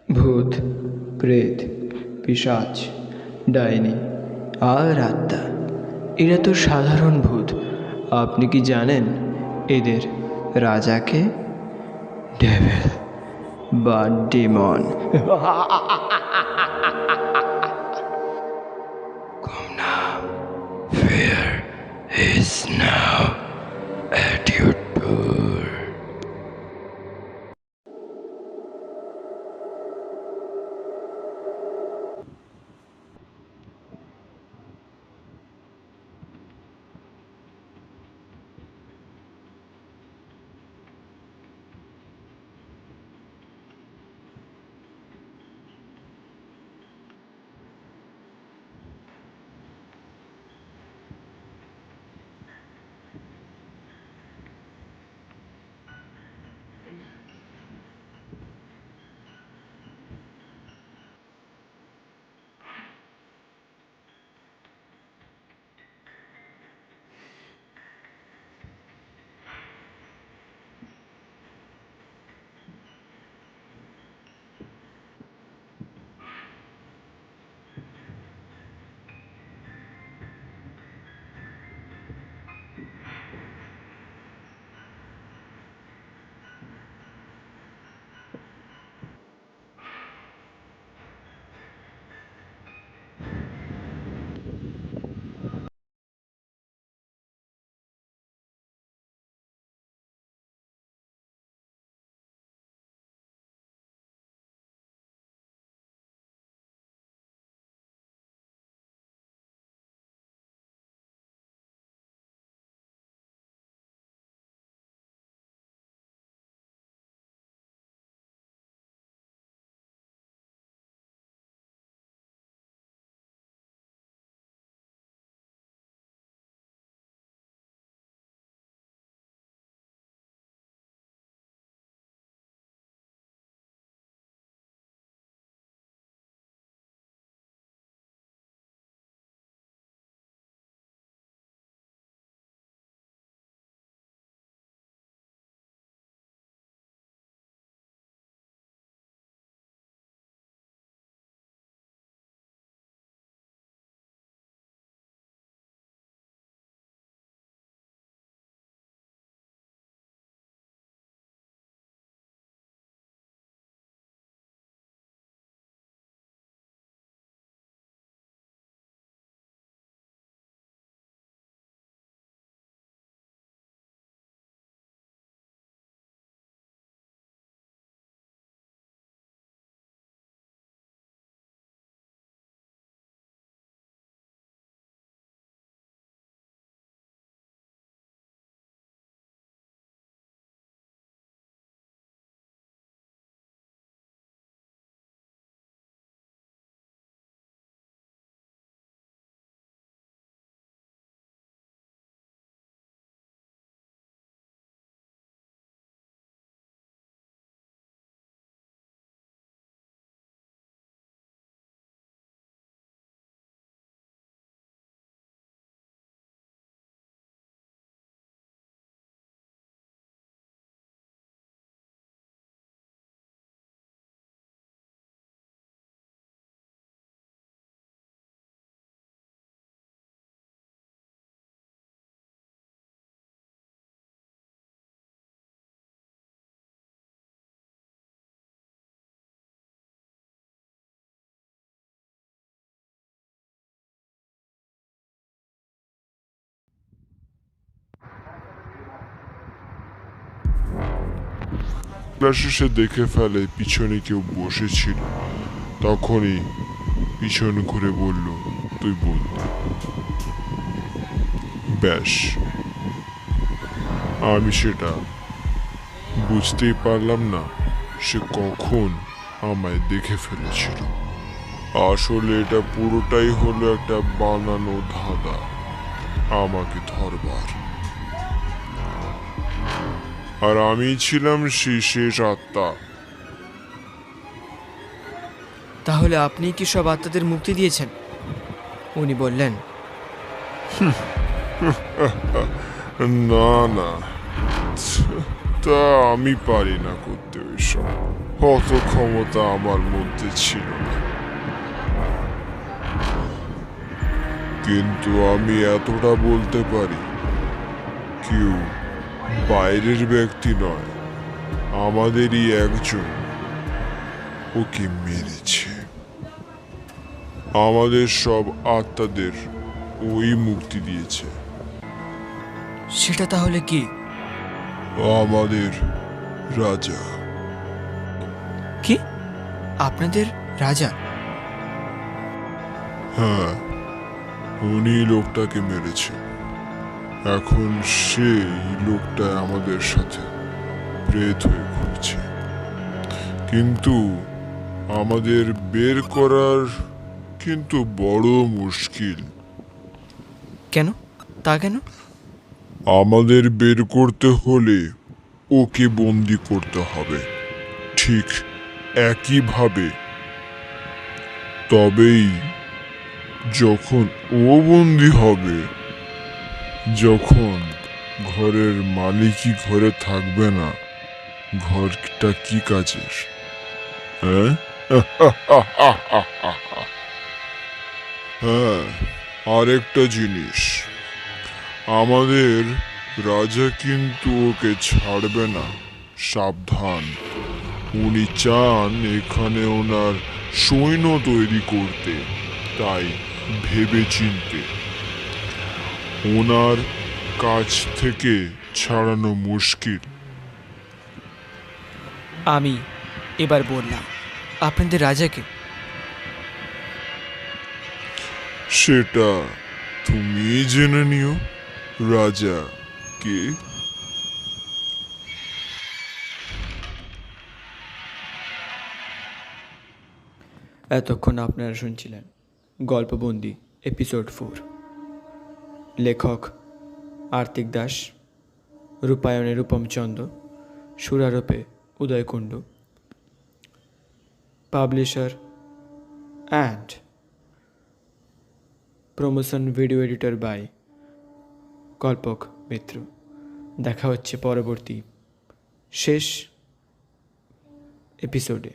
ভূত, প্রেত, পিশাচ, ডাইনি আর আত্মা, এরা তো সাধারণ ভূত। আপনি কি জানেন এদের রাজাকে? ডেভিল বা demon. Come now, fear is now at your door. শেষে দেখে ফেলে পিছনে কেউ বসেছিল। তখনই পিছন ঘুরে বলল, তুই বলতে। ব্যাস, আমি সেটা বুঝতেই পারলাম না সে কখন আমায় দেখে ফেলেছিল। আসলে এটা পুরোটাই হলো একটা বানানো ধাঁধা আমাকে ধরবার। আর আমি ছিলাম সেই শেষ আত্মা। তাহলে আপনি কি সব আত্মাদের মুক্তি দিয়েছেন? উনি বললেন। না না, তা আমি পারি না করতে ওইসব। অত ক্ষমতা আমার মধ্যে ছিল না, কিন্তু আমি এতটা বলতে পারি, কেউ বাইরের ব্যক্তি নয়, আমাদেরই একজন ওকে মেরেছে। আমাদের সব আত্মাদের ওই মুক্তি দিয়েছে। সেটা তাহলে কি? আমাদের রাজা। কি? আপনাদের রাজা? হ্যাঁ, উনি লোকটাকে মেরেছে। এখন সেই লোকটা আমাদের সাথে প্রেত হয়ে ঘুরছে, কিন্তু আমাদের বের করার কিন্তু বড় মুশকিল। কেন? তা কেন? আমাদের বের করতে হলে ওকে বন্দি করতে হবে, ঠিক একইভাবে। তবেই যখন ও বন্দি হবে, যখন ঘরের মালিকই ঘরে থাকবে না, ঘরটা কি কাজের? হ্যাঁ হ্যাঁ, আরেকটা জিনিস, আমাদের রাজা কিন্তু ওকে ছাড়বে না, সাবধান। উনি চান এখানে ওনার সৈন্য তৈরি করতে, তাই ভেবে চিনতে ওনার কাছ থেকে ছাড়ানো মুশকিল। আমি এবার বললাম, আপনাদের রাজাকে। সেটা তুমি জেনে নিও, রাজা কে। এতক্ষণ আপনারা শুনছিলেন গল্পবন্দি এপিসোড 4। লেখক আর্তিক দাস, রূপায়ণে রূপম চন্দ, সুরারোপে Uday Kundu, publisher and promotion video editor by Kalpak Mitra. দেখা হচ্ছে পরবর্তী শেষ এপিসোডে।